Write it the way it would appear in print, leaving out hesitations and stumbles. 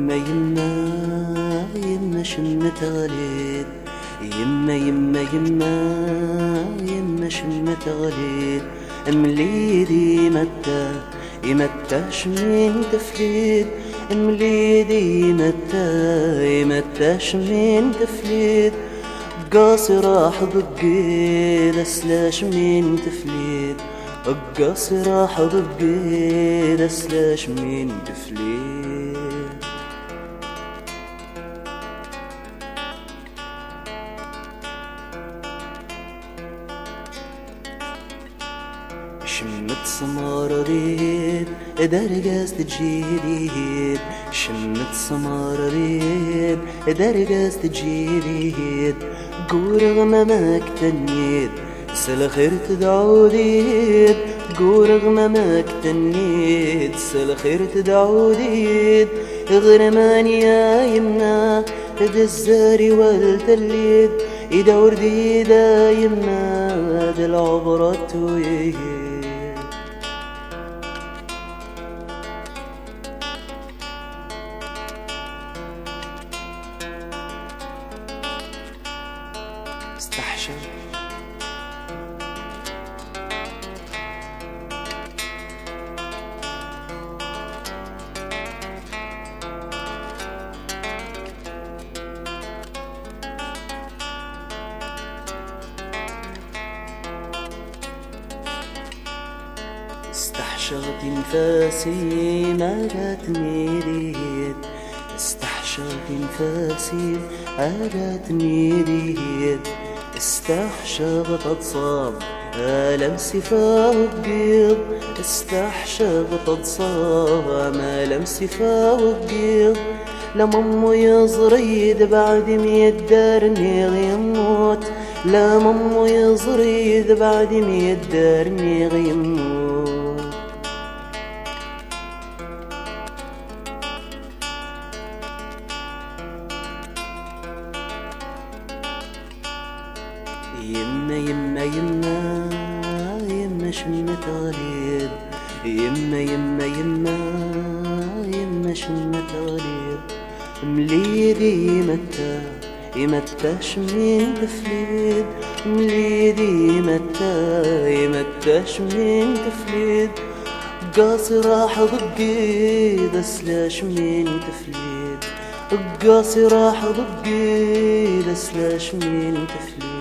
يما يما يما شمت غليت، يما يما يما يما شمت غليت، مليدي متى يمتى شمين تفليت، مليدي متى يمتى شمين تفليت، قاصر حضقيد اسلاش من تفليت، قاصر حضقيد اسلاش من تفليت. شمت سمار ريد درقاست تجيريد، شمت سمار ريد درقاست تجيريد، قورغ مماك تنيد سل خير تدعوديد، قورغ مماك تنيد سل خير تدعوديد، غرمان يا يمنا الزاري والتليد، يدور ديدا يمنا العبرة ويهيد. استحشر استحشرت انفاسي ما جاتني ريد، استحشرت انفاسي عادتني ريد، استحشرت اتصاب ألم سفاه بقيض، استحشرت اتصاب ألم سفاه بقيض، لمامو يزريد بعد ما يدارني يموت، لمامو يزريد بعد ما يدارني يموت. يما يما يما يما شمت غليظ، يما يما يما يما شمت غليظ، مليدي متى يمتى شمين تفليد، مليدي متى يمتى شمين تفليد، قاصر حضقيد اسلاش من تفليد، قاصر حضقيد اسلاش من تفليد.